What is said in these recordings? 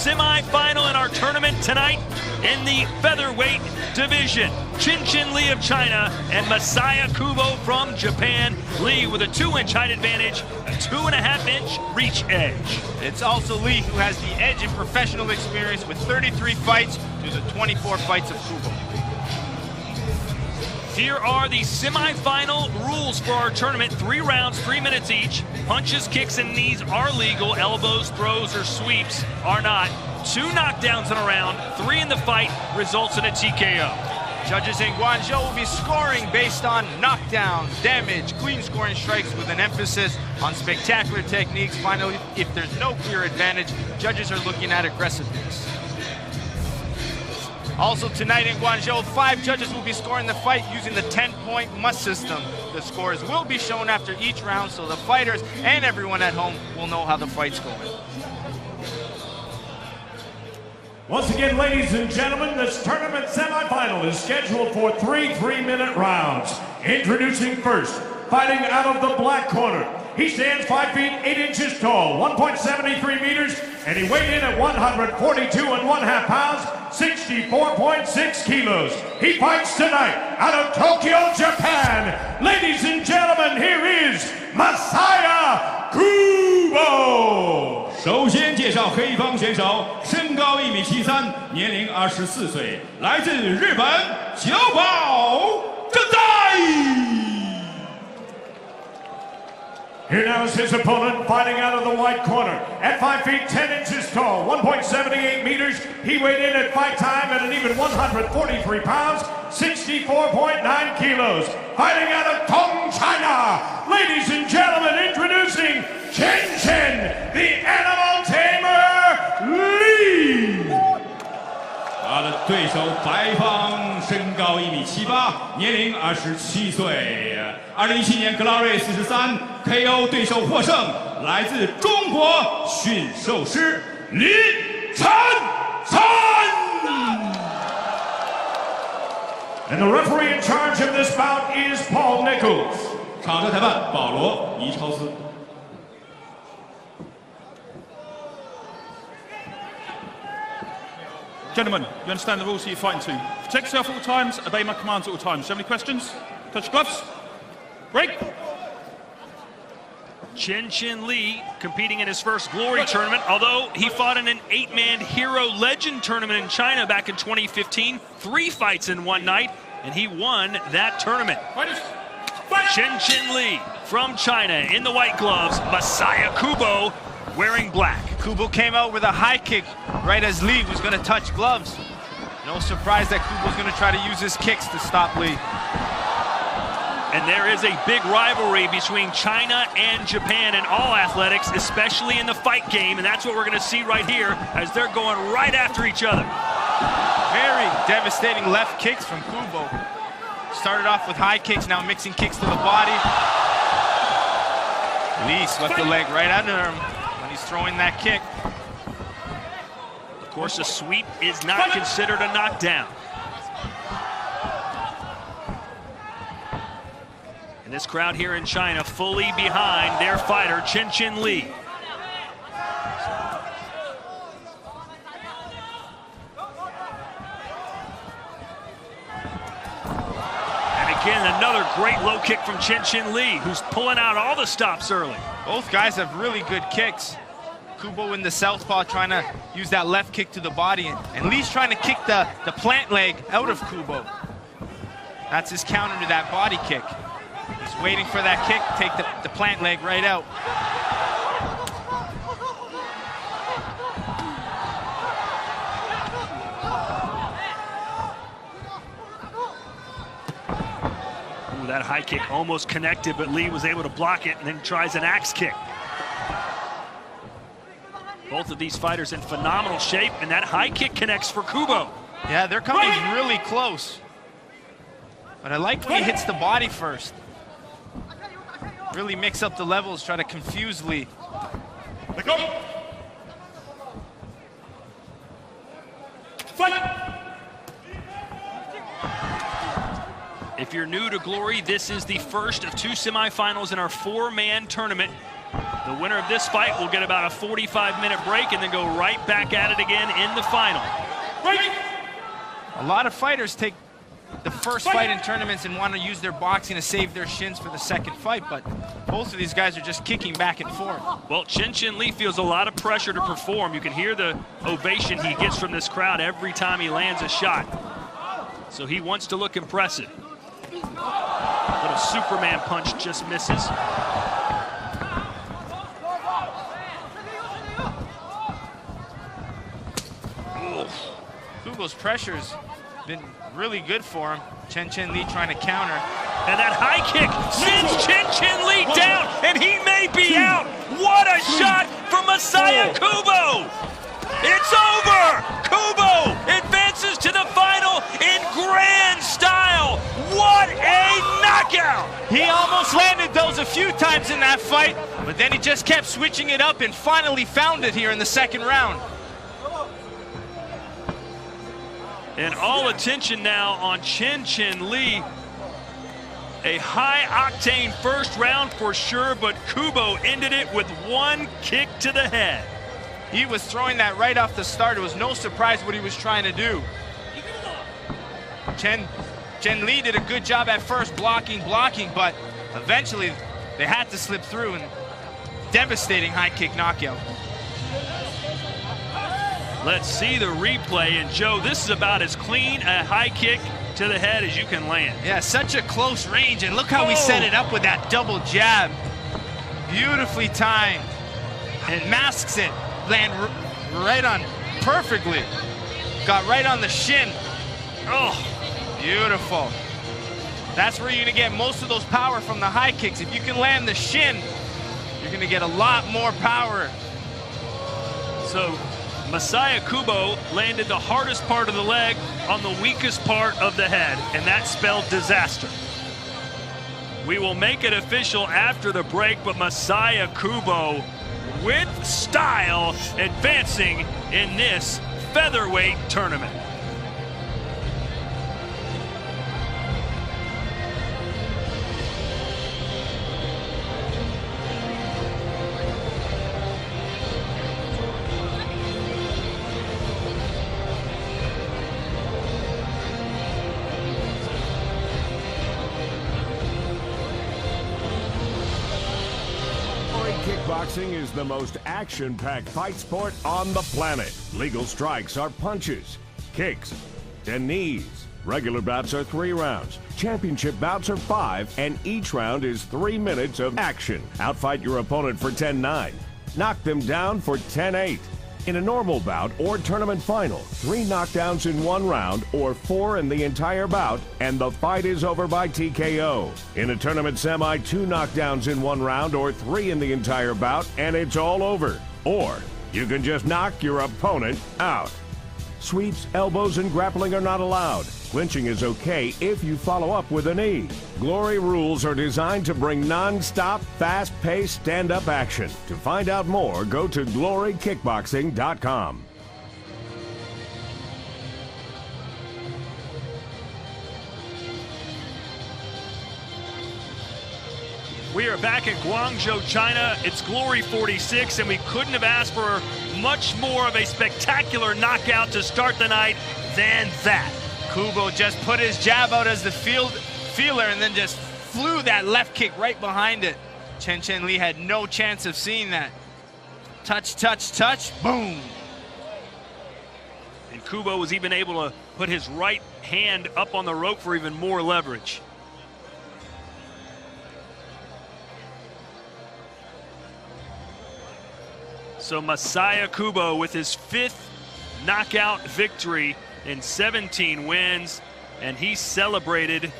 semifinal in our tournament tonight in the featherweight division. Chin Lee of China and Masaya Kubo from Japan. Lee with a 2-inch height advantage, a 2.5-inch reach edge. It's also Lee who has the edge in professional experience with 33 fights to the 24 fights of Kubo. Here are the semifinal rules for our tournament. 3 rounds, 3 minutes each. Punches, kicks, and knees are legal. Elbows, throws, or sweeps are not. 2 knockdowns in a round, 3 in the fight results in a TKO. Judges in Guangzhou will be scoring based on knockdowns, damage, clean scoring strikes with an emphasis on spectacular techniques. Finally, if there's no clear advantage, judges are looking at aggressiveness. Also tonight in Guangzhou, 5 judges will be scoring the fight using the 10-point must system. The scores will be shown after each round so the fighters and everyone at home will know how the fight's going. Once again, ladies and gentlemen, this tournament semifinal is scheduled for 3 3-minute rounds. Introducing first, fighting out of the black corner. He stands 5 feet 8 inches tall, 1.73 meters, and he weighed in at 142.5 pounds, 64.6 kilos. He fights tonight out of Tokyo, Japan. Ladies and gentlemen, here is Masaya Kubo. 首先介绍黑方选手，身高1.73米，年龄24岁，来自日本久保正在。 Here now is his opponent, fighting out of the white corner. At 5 feet 10 inches tall, 1.78 meters, he weighed in at fight time at an even 143 pounds, 64.9 kilos. Fighting out of Tong, China, ladies and gentlemen, introducing Chen, the Animal Tamer Lee. 他的对手白方身高1.78米，年龄27岁，2017年格拉瑞43 KO 对手获胜，来自中国驯兽师林晨晨。 And the referee in charge of this bout is Paul Nichols. 场上裁判保罗·尼超斯。 Gentlemen, you understand the rules that you're fighting to. Protect yourself at all times, obey my commands at all times. Do you have any questions? Touch your gloves. Break. Chen Lee competing in his first Glory tournament, although he fought in an 8-man Hero Legend tournament in China back in 2015. 3 fights in one night, and he won that tournament. Chen Lee from China in the white gloves, Masaya Kubo wearing black. Kubo came out with a high kick right as Lee was going to touch gloves. No surprise that Kubo's going to try to use his kicks to stop Lee. And there is a big rivalry between China and Japan in all athletics, especially in the fight game, and that's what we're going to see right here as they're going right after each other. Very devastating left kicks from Kubo. Started off with high kicks, now mixing kicks to the body. Lee swept the leg right under him when he's throwing that kick. Of course, a sweep is not considered a knockdown. And this crowd here in China fully behind their fighter, Chen Lee. And again, another great low kick from Chen Lee, who's pulling out all the stops early. Both guys have really good kicks. Kubo in the southpaw trying to use that left kick to the body, and Lee's trying to kick the plant leg out of Kubo. That's his counter to that body kick. He's waiting for that kick, take the plant leg right out. Ooh, that high kick almost connected, but Lee was able to block it and then tries an axe kick. Both of these fighters in phenomenal shape, and that high kick connects for Kubo. Yeah, they're coming really close. But I like when he hits the body first. Really mix up the levels, try to confuse Lee. If you're new to Glory, this is the first of 2 semifinals in our 4-man tournament. The winner of this fight will get about a 45-minute break and then go right back at it again in the final. A lot of fighters take the first fight in tournaments and want to use their boxing to save their shins for the second fight, but both of these guys are just kicking back and forth. Well, Chen Chen Li feels a lot of pressure to perform. You can hear the ovation he gets from this crowd every time he lands a shot. So he wants to look impressive. Little Superman punch just misses. Kubo's pressure's been really good for him. Chen Chen Li trying to counter. And that high kick sends Chen Chen Li down, and he may be out. What a shot from Masaya Kubo! It's over! Kubo advances to the final in grand style. What a knockout! He almost landed those a few times in that fight, but then he just kept switching it up and finally found it here in the second round. And all attention now on Chen Chen Li. A high-octane first round for sure, but Kubo ended it with one kick to the head. He was throwing that right off the start. It was no surprise what he was trying to do. Chen Li did a good job at first blocking, but eventually they had to slip through, and devastating high kick knockout. Let's see the replay, and Joe, this is about as clean a high kick to the head as you can land. Yeah, such a close range, and look how he set it up with that double jab. Beautifully timed, and masks it, land right on perfectly. Got right on the shin. Oh, beautiful. That's where you're gonna get most of those power from the high kicks. If you can land the shin, you're gonna get a lot more power. So Masaya Kubo landed the hardest part of the leg on the weakest part of the head, and that spelled disaster. We will make it official after the break, but Masaya Kubo with style advancing in this featherweight tournament. Kickboxing is the most action-packed fight sport on the planet. Legal strikes are punches, kicks, and knees. Regular bouts are 3 rounds. Championship bouts are 5, and each round is 3 minutes of action. Outfight your opponent for 10-9. Knock them down for 10-8. In a normal bout or tournament final, 3 knockdowns in 1 round or 4 in the entire bout, and the fight is over by TKO. In a tournament semi, 2 knockdowns in 1 round or 3 in the entire bout, and it's all over. Or you can just knock your opponent out. Sweeps, elbows, and grappling are not allowed. Clinching is okay if you follow up with a knee. Glory rules are designed to bring non-stop, fast-paced stand-up action. To find out more, go to glorykickboxing.com. We are back in Guangzhou, China. It's Glory 46, and we couldn't have asked for much more of a spectacular knockout to start the night than that. Kubo just put his jab out as the feeler and then just flew that left kick right behind it. Chen Chen Li had no chance of seeing that. Touch, touch, touch, boom. And Kubo was even able to put his right hand up on the rope for even more leverage. So Masaya Kubo with his 5th knockout victory in 17 wins, and he celebrated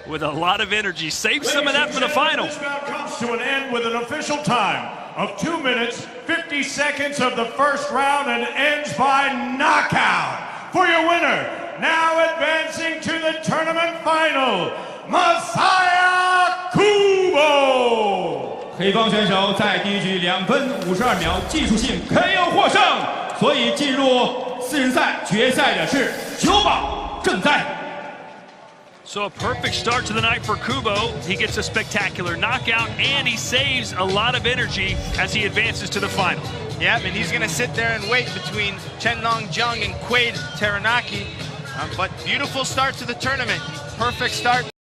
with a lot of energy. Save some of that for the final. This bout comes to an end with an official time of 2 minutes, 50 seconds of the first round, and ends by knockout. For your winner, now advancing to the tournament final, Masaya Kubo. 黑方选手在第一局2分52秒技术性 KO 获胜，所以进入4人赛决赛的是久保正哉。So a perfect start to the night for Kubo. He gets a spectacular knockout, and he saves a lot of energy as he advances to the final. Yep, and he's going to sit there and wait between Chenlong Jung and Quade Taranaki. But beautiful start to the tournament. Perfect start.